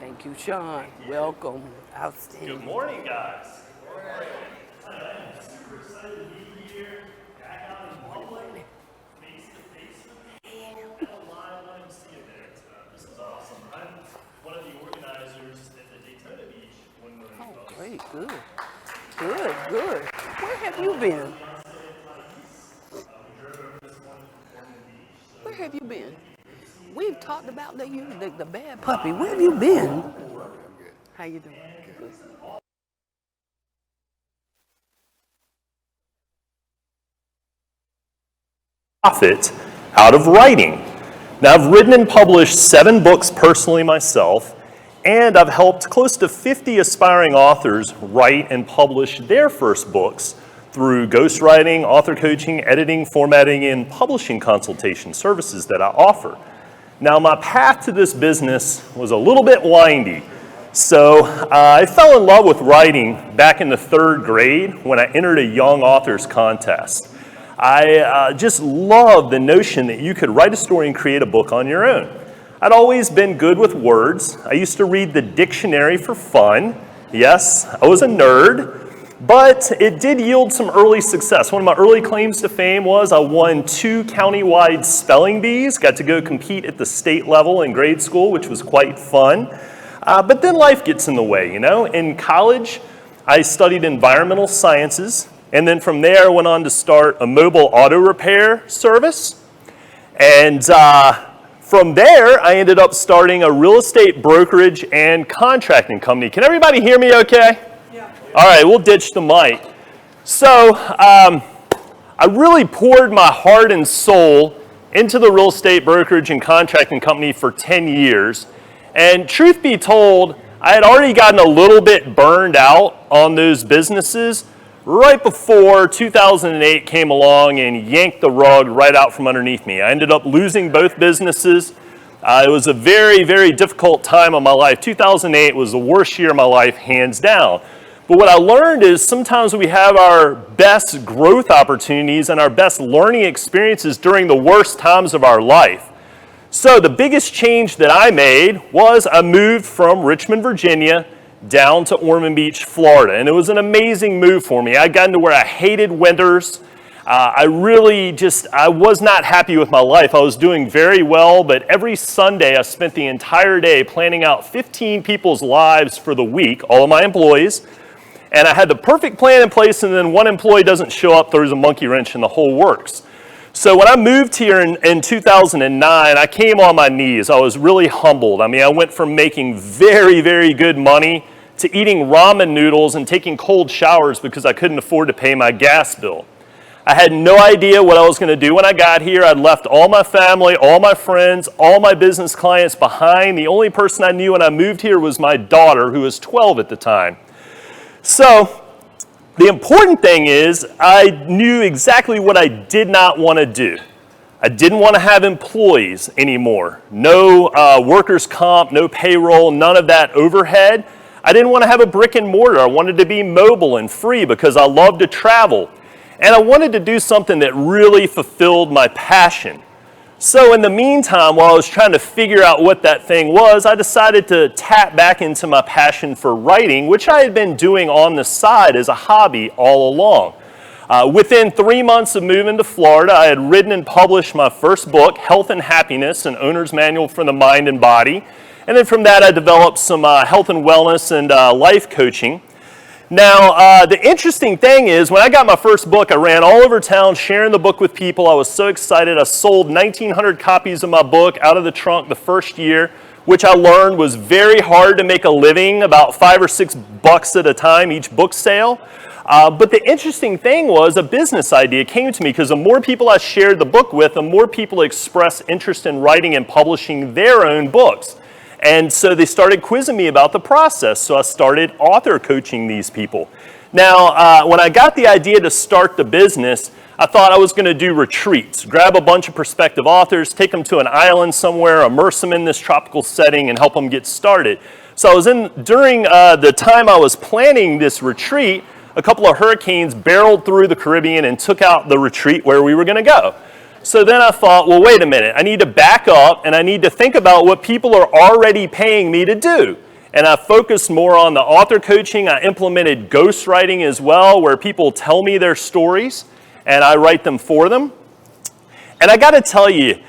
Thank you, Sean. Welcome. Outstanding. Good morning, guys. I'm super excited to be here, back out in public, face to face with people, at a live IMC event. This is awesome. I'm one of the organizers at the Daytona Beach Windmill. Oh, great. Good. Good, good. Where have you been? Where have you been? We've talked about the bad puppy. Where have you been? How you doing? Good. Profit out of writing. Now, I've written and published 7 books personally myself, and I've helped close to 50 aspiring authors write and publish their first books through ghostwriting, author coaching, editing, formatting, and publishing consultation services that I offer. Now, my path to this business was a little bit windy. So I fell in love with writing back in the 3rd grade when I entered a young authors contest. I just loved the notion that you could write a story and create a book on your own. I'd always been good with words. I used to read the dictionary for fun. Yes, I was a nerd. But it did yield some early success. One of my early claims to fame was I won 2 countywide spelling bees, got to go compete at the state level in grade school, which was quite fun. But then life gets in the way, you know. In college, I studied environmental sciences, and then from there I went on to start a mobile auto repair service. And from there, I ended up starting a real estate brokerage and contracting company. Can everybody hear me okay? All right, we'll ditch the mic. So I really poured my heart and soul into the real estate brokerage and contracting company for 10 years. And truth be told, I had already gotten a little bit burned out on those businesses right before 2008 came along and yanked the rug right out from underneath me. I ended up losing both businesses. It was a very, very difficult time of my life. 2008 was the worst year of my life, hands down. But what I learned is sometimes we have our best growth opportunities and our best learning experiences during the worst times of our life. So the biggest change that I made was I moved from Richmond, Virginia, down to Ormond Beach, Florida. And it was an amazing move for me. I got into where I hated winters. I was not happy with my life. I was doing very well, but every Sunday I spent the entire day planning out 15 people's lives for the week, all of my employees. And I had the perfect plan in place, and then one employee doesn't show up, throws a monkey wrench, and the whole works. So when I moved here in 2009, I came on my knees. I was really humbled. I mean, I went from making very, very good money to eating ramen noodles and taking cold showers because I couldn't afford to pay my gas bill. I had no idea what I was going to do when I got here. I'd left all my family, all my friends, all my business clients behind. The only person I knew when I moved here was my daughter, who was 12 at the time. So the important thing is I knew exactly what I did not want to do. I didn't want to have employees anymore. No workers' comp, no payroll, none of that overhead. I didn't want to have a brick and mortar. I wanted to be mobile and free because I love to travel. And I wanted to do something that really fulfilled my passion. So in the meantime, while I was trying to figure out what that thing was, I decided to tap back into my passion for writing, which I had been doing on the side as a hobby all along. Within 3 months of moving to Florida, I had written and published my first book, Health and Happiness, an owner's manual for the mind and body. And then from that, I developed some health and wellness and life coaching. Now, the interesting thing is, when I got my first book, I ran all over town sharing the book with people. I was so excited. I sold 1,900 copies of my book out of the trunk the first year, which I learned was very hard to make a living, about $5 or $6 at a time each book sale. But the interesting thing was a business idea came to me because the more people I shared the book with, the more people expressed interest in writing and publishing their own books. And so they started quizzing me about the process. So I started author coaching these people. Now, when I got the idea to start the business, I thought I was going to do retreats, grab a bunch of prospective authors, take them to an island somewhere, immerse them in this tropical setting, and help them get started. So during the time I was planning this retreat, a couple of hurricanes barreled through the Caribbean and took out the retreat where we were going to go. So then I thought, well, wait a minute. I need to back up and I need to think about what people are already paying me to do. And I focused more on the author coaching. I implemented ghostwriting as well, where people tell me their stories and I write them for them. And I got to tell you,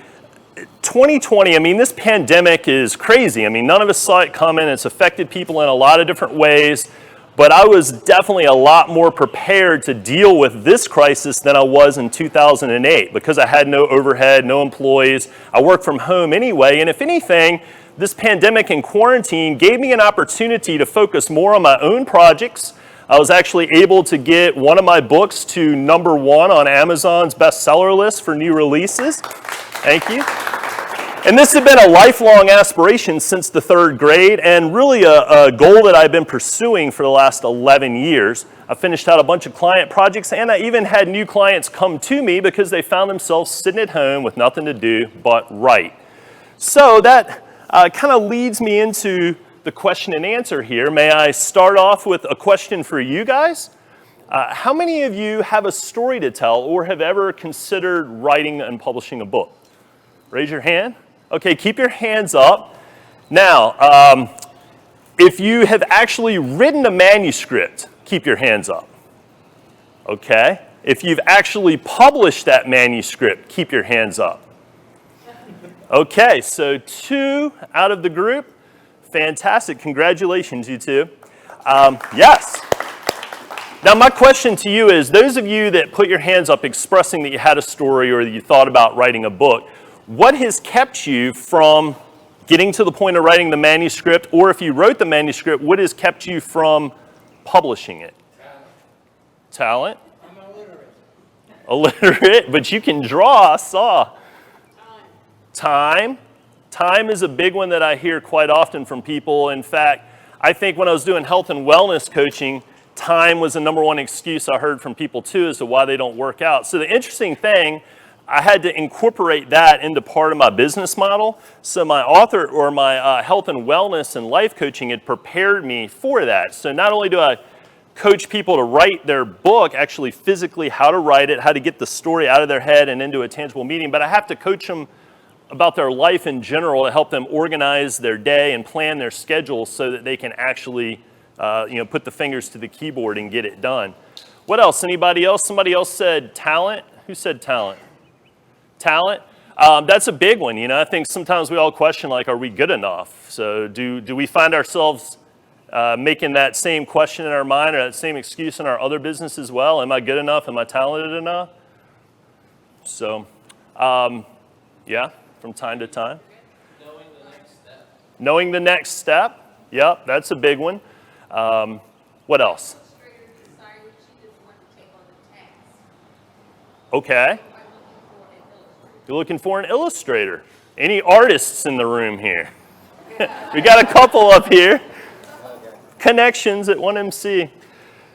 2020, I mean, this pandemic is crazy. I mean, none of us saw it coming. It's affected people in a lot of different ways. But I was definitely a lot more prepared to deal with this crisis than I was in 2008 because I had no overhead, no employees. I worked from home anyway. And if anything, this pandemic and quarantine gave me an opportunity to focus more on my own projects. I was actually able to get one of my books to #1 on Amazon's bestseller list for new releases. Thank you. And this had been a lifelong aspiration since the 3rd grade and really a goal that I've been pursuing for the last 11 years. I finished out a bunch of client projects and I even had new clients come to me because they found themselves sitting at home with nothing to do but write. So that kind of leads me into the question and answer here. May I start off with a question for you guys? How many of you have a story to tell or have ever considered writing and publishing a book? Raise your hand. Okay, keep your hands up. Now, if you have actually written a manuscript, keep your hands up. Okay? If you've actually published that manuscript, keep your hands up. Okay, so 2 out of the group. Fantastic. Congratulations, you 2. Yes. Now, my question to you is, those of you that put your hands up expressing that you had a story or that you thought about writing a book, what has kept you from getting to the point of writing the manuscript, or if you wrote the manuscript, what has kept you from publishing it? Talent? I'm illiterate, but you can draw, I saw. Time is a big one that I hear quite often from people. In fact, I think when I was doing health and wellness coaching, time was the #1 excuse I heard from people too as to why they don't work out. So the interesting thing, I had to incorporate that into part of my business model. So my my health and wellness and life coaching had prepared me for that. So not only do I coach people to write their book, actually physically how to write it, how to get the story out of their head and into a tangible medium, but I have to coach them about their life in general to help them organize their day and plan their schedule so that they can actually put the fingers to the keyboard and get it done. What else? Anybody else? Somebody else said talent. Who said talent? Talent. That's a big one. I think sometimes we all question, like, are we good enough? So do we find ourselves making that same question in our mind or that same excuse in our other business as well? Am I good enough? Am I talented enough? So, yeah, from time to time. Knowing the next step. Knowing the next step. Yep, that's a big one. What else? Okay. You're looking for an illustrator. Any artists in the room here? We got a couple up here. Connections at 1MC.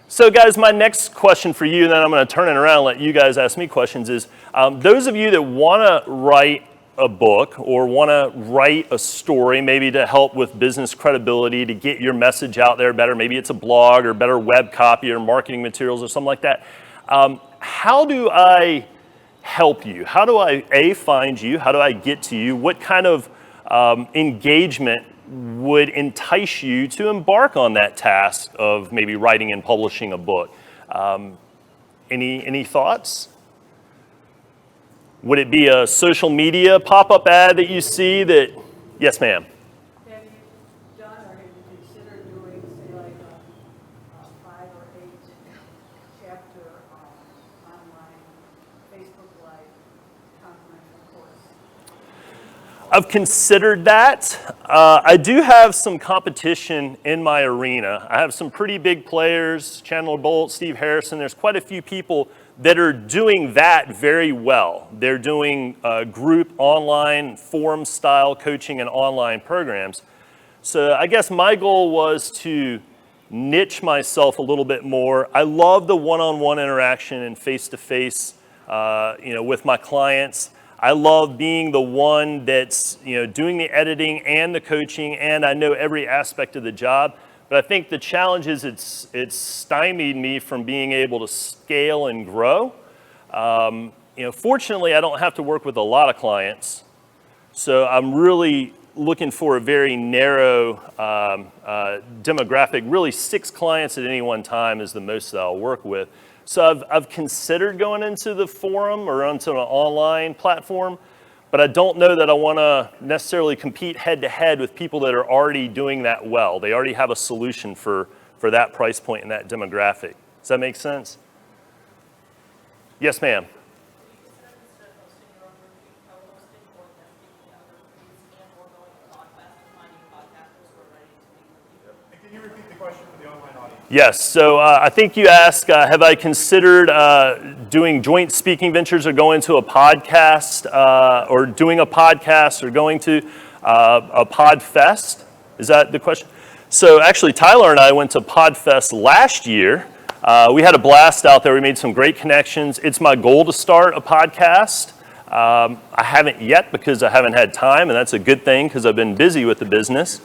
So guys, my next question for you, and then I'm going to turn it around and let you guys ask me questions, is those of you that want to write a book or want to write a story, maybe to help with business credibility, to get your message out there better, maybe it's a blog or better web copy or marketing materials or something like that. How do I help you? How do I, A, find you? How do I get to you? What kind of engagement would entice you to embark on that task of maybe writing and publishing a book? Any thoughts? Would it be a social media pop-up ad that you see that, yes ma'am? Have you done or have you considered doing, say, like a 5 or 8 chapter online Facebook Live complimentary course? I've considered that. I do have some competition in my arena. I have some pretty big players, Chandler Bolt, Steve Harrison. There's quite a few people that are doing that very well. They're doing group online forum style coaching and online programs. So I guess my goal was to niche myself a little bit more. I love the one-on-one interaction and face-to-face with my clients. I love being the one that's doing the editing and the coaching, and I know every aspect of the job. But I think the challenge is it's stymied me from being able to scale and grow. Fortunately, I don't have to work with a lot of clients, so I'm really looking for a very narrow demographic. Really, 6 clients at any one time is the most that I'll work with. So I've considered going into the forum or onto an online platform, but I don't know that I want to necessarily compete head-to-head with people that are already doing that well. They already have a solution for that price point and that demographic. Does that make sense? Yes, ma'am. Can you repeat the question for the online audience? Yes, so I think you asked, have I considered doing joint speaking ventures or going to a podcast or doing a podcast or going to a PodFest? Is that the question? So actually, Tyler and I went to PodFest last year. We had a blast out there. We made some great connections. It's my goal to start a podcast. I haven't yet because I haven't had time, and that's a good thing because I've been busy with the business.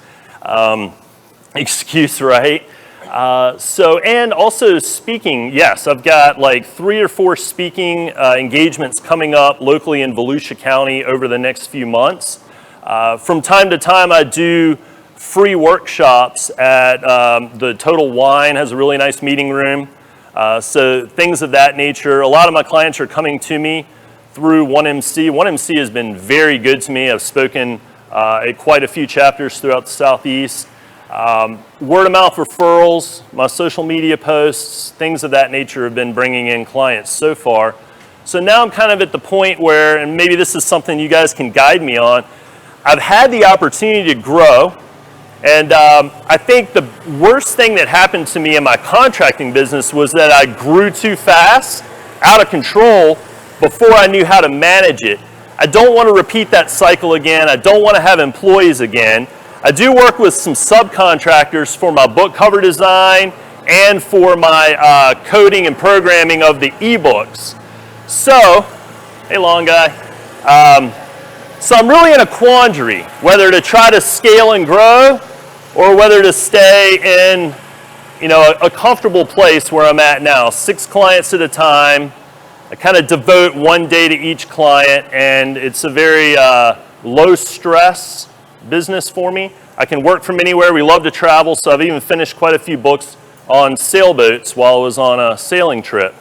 Excuse, right? And also speaking, yes, I've got like 3 or 4 speaking engagements coming up locally in Volusia County over the next few months. From time to time, I do free workshops at the Total Wine, has a really nice meeting room. So things of that nature. A lot of my clients are coming to me through 1MC. 1MC has been very good to me. I've spoken at quite a few chapters throughout the Southeast. Word of mouth referrals, my social media posts, things of that nature have been bringing in clients so far. So now I'm kind of at the point where, and maybe this is something you guys can guide me on, I've had the opportunity to grow, and I think the worst thing that happened to me in my contracting business was that I grew too fast, out of control, before I knew how to manage it. I don't want to repeat that cycle again. I don't want to have employees again. I do work with some subcontractors for my book cover design and for my coding and programming of the ebooks. So, hey long guy. So I'm really in a quandary, whether to try to scale and grow or whether to stay in, a comfortable place where I'm at now, 6 clients at a time. I kind of devote 1 day to each client, and it's a very low stress business for me. I can work from anywhere. We love to travel, so I've even finished quite a few books on sailboats while I was on a sailing trip.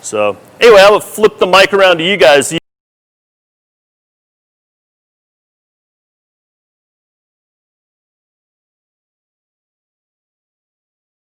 So anyway, I will flip the mic around to you guys.